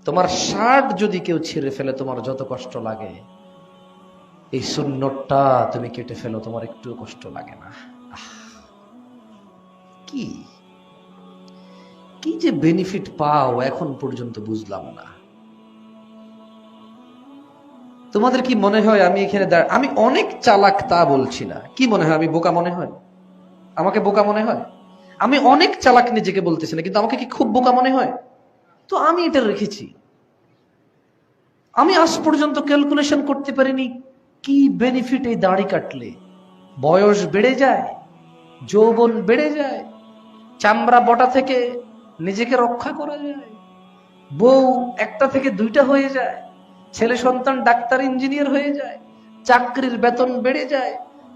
তোমার শার্ট যদি কেউ ছিঁড়ে ফেলে তোমার যত কষ্ট লাগে, এই সুন্নতটা তুমি কেটে ফেলো, তোমার একটু কষ্ট লাগে না। কি কি যে বেনিফিট পাও এখন পর্যন্ত বুঝলাম না। তোমাদের কি মনে হয় আমি এখানে আমি অনেক চালাক তা বলছি না? কি মনে হয় আমি বোকা মনে হয়? আমাকে বোকা মনে হয়? আমি অনেক চালাক নিজেকে বলতেছি না, কিন্তু আমাকে কি খুব বোকা মনে হয়? তো আমি এটা রেখেছি। আমি আজ পর্যন্ত ক্যালকুলেশন করতে পারিনি কি বেনিফিট এই দাড়ি কাটলে। বয়স বেড়ে যায়, যৌবন বেড়ে যায়, চামড়া বটা থেকে নিজেকে রক্ষা করা যায়, বউ একটা থেকে দুইটা হয়ে যায়, ছেলে সন্তান ডাক্তার ইঞ্জিনিয়ার হয়ে যায়, চাকরির বেতন বেড়ে যায়,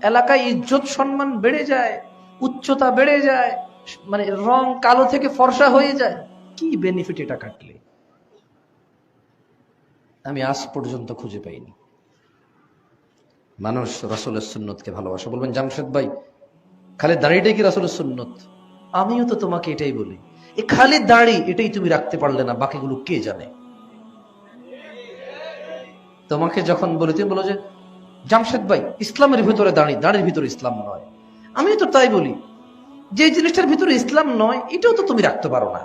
এলাকায় ইজ্জত সম্মান বেড়ে যায়, উচ্চতা বেড়ে যায়, মানে রং কালো থেকে ফর্সা হয়ে যায়। কি বেনিফিট এটা কাটলে? আমি আজ পর্যন্ত খুঁজে পাইনি। মানুষ রাসূলের সুন্নতকে ভালোবাসে। বলবেন জামশেদ ভাই, খালি দাড়িটাই কি রাসূলের সুন্নত? আমিও তো তোমাকে এটাই বলি, এই খালি দাড়ি এটাই তুমি রাখতে পারলে না, বাকিগুলো কে জানে? তোমাকে যখন বলি তুমি বলো যে জামশেদ ভাই ইসলামের ভিতরে দাড়ি, দাড়ির ভিতরে ইসলাম নয়। আমিও তো তাই বলি, যে জিনিসটার ভিতরে ইসলাম নয় এটাও তো তুমি রাখতে পারো না।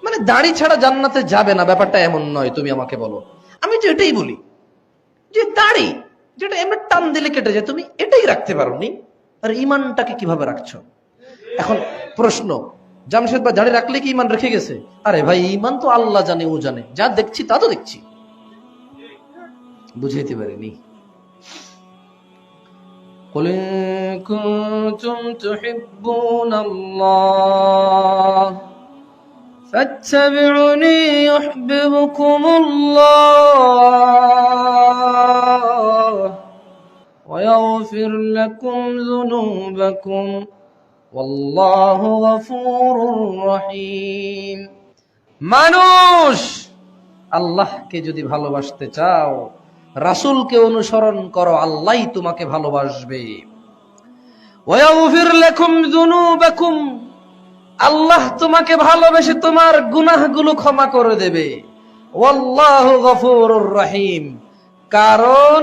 মানে দাড়ি ছাড়া জান্নাতে যাবে না ব্যাপারটা এমন নয়, তুমি আমাকে বলো। আমি তো এটাই বলি যে দাড়ি যেটা এমনি টান দিলে কেটে যায়, তুমি এটাই রাখতে পারোনি, আর ইমানটাকে কিভাবে রাখছো? এখন প্রশ্ন, জামশেদ ভাই দাড়ি রাখলে কি ইমান রেখে গেছে? আরে ভাই ইমান তো আল্লাহ জানে, ও জানে, যা দেখছি তা তো দেখছি, বুঝাইতে পারিনি। قل إن كنتم تحبون الله فاتبعوني يحببكم الله ويغفر لكم ذنوبكم والله غفور رحيم। মানুষ আল্লাহকে যদি ভালোবাসতে চাও, রাসূলকে অনুসরণ করো, আল্লাহই তোমাকে ভালোবাসবে। ওয়াগফির লাকুম যুনুবাকুম, আল্লাহ তোমাকে ভালোবেসে তোমার গুনাহগুলো ক্ষমা করে দেবে। ওয়াল্লাহু গফুরুর রহিম, কারণ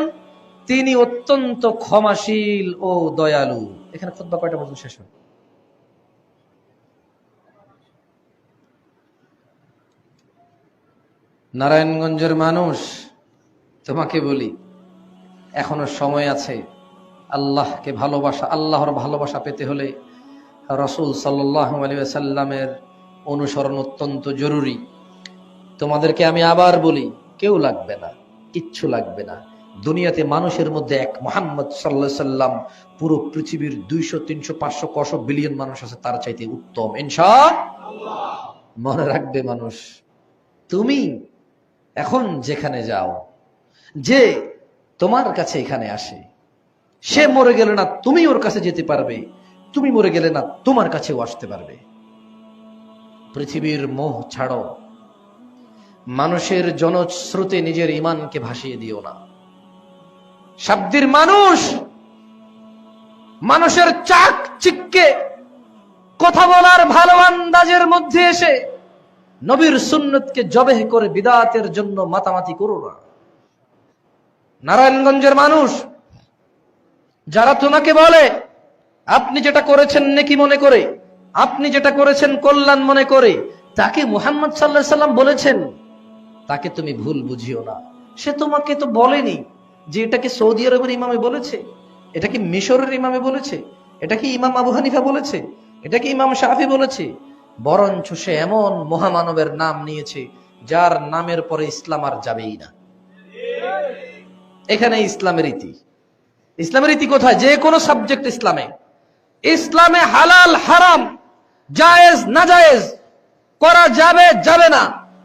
তিনি অত্যন্ত ক্ষমাশীল ও দয়ালু। এখানে খুতবা কয়টা পর্যন্ত শেষ হয়? নারায়ণগঞ্জের মানুষ, তোমাকে বলি এখনো সময় আছে। আল্লাহকে ভালোবাসা, আল্লাহর ভালোবাসা পেতে হলে রাসূল সাল্লাল্লাহু আলাইহি ওয়াসাল্লামের অনুসরণ অত্যন্ত জরুরি। তোমাদেরকে আমি আবার বলি, কেউ লাগবে না, কিচ্ছু লাগবে না। দুনিয়াতে মানুষের মধ্যে এক মুহাম্মদ সাল্লাল্লাহু আলাইহি সাল্লাম পুরো পৃথিবীর 200 300 500 কত বিলিয়ন মানুষ আছে, তার চাইতে উত্তম ইনশাআল্লাহ। মনে রাখবে মানুষ, তুমি এখন যেখানে যাও, যে তোমার কাছে এখানে আসে, সে মরে গেলে না তুমি ওর কাছে যেতে পারবে, তুমি মরে গেলে না তোমার কাছেও আসতে পারবে। পৃথিবীর মোহ ছাড়ো, মানুষের জনস্রোতে নিজের ঈমানকে ভাসিয়ে দিও না। শাব্দির মানুষ মানুষের চাক চিক্কে কথা বলার ভালো আন্দাজের মধ্যে এসে নবীর সুন্নতকে জবেহ করে বিদআতের জন্য মাতামাতি করো না। নারায়ণগঞ্জের মানুষ যারা তোমাকে বলে আপনি যেটা করেছেন নেকি মনে করে, আপনি যেটা করেছেন কল্যাণ মনে করে, তাকে মুহাম্মদ সাল্লাল্লাহু আলাইহি সাল্লাম বলেছেন, তাকে তুমি ভুল বুঝিও না। সে তোমাকে তো বলেনি যে এটাকে সৌদি আরবের ইমামে বলেছে, এটা কি মিশরের ইমামে বলেছে, এটা কি ইমাম আবু হানিফা বলেছে, এটা কি ইমাম শাফি বলেছে। বরঞ্চ সে এমন মহামানবের নাম নিয়েছে যার নামের পরে ইসলাম আর যাবেই না। এখানে ইসলামের রীতি, ইসলামের রীতি কোথায়? যে কোনো সাবজেক্ট ইসলামে, ইসলামে হালাল হারাম, জায়েজ না জায়েজ, করা যাবে যাবে না,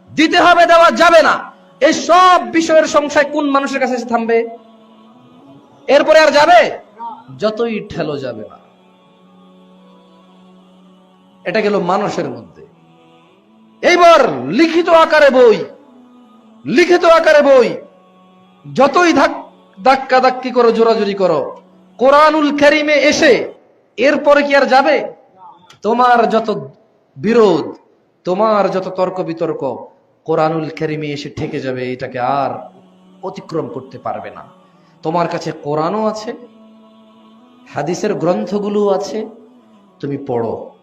দিতে হবে দেওয়া যাবে না, এই সব বিষয়ের সংশয় কোন মানুষের কাছে এসে থামবে? এরপরে আর যাবে? যতই ঠেলো যাবে না। এটা গেল মানুষের মধ্যে। এইবার লিখিত আকারে বই, লিখিত আকারে বই, যতই ধাক্কা ধাক্কি করো, জোরাজুরি করো, কোরআনুল কারীমে এসে এরপরে কি আর যাবে? তোমার যত বিরোধ, তোমার যত তর্ক বিতর্ক কোরআনুল কারীমে এসে ঠেকে যাবে, এটাকে আর অতিক্রম করতে পারবে না। তোমার কাছে কোরআনও আছে, হাদিসের গ্রন্থগুলো আছে, তুমি পড়ো।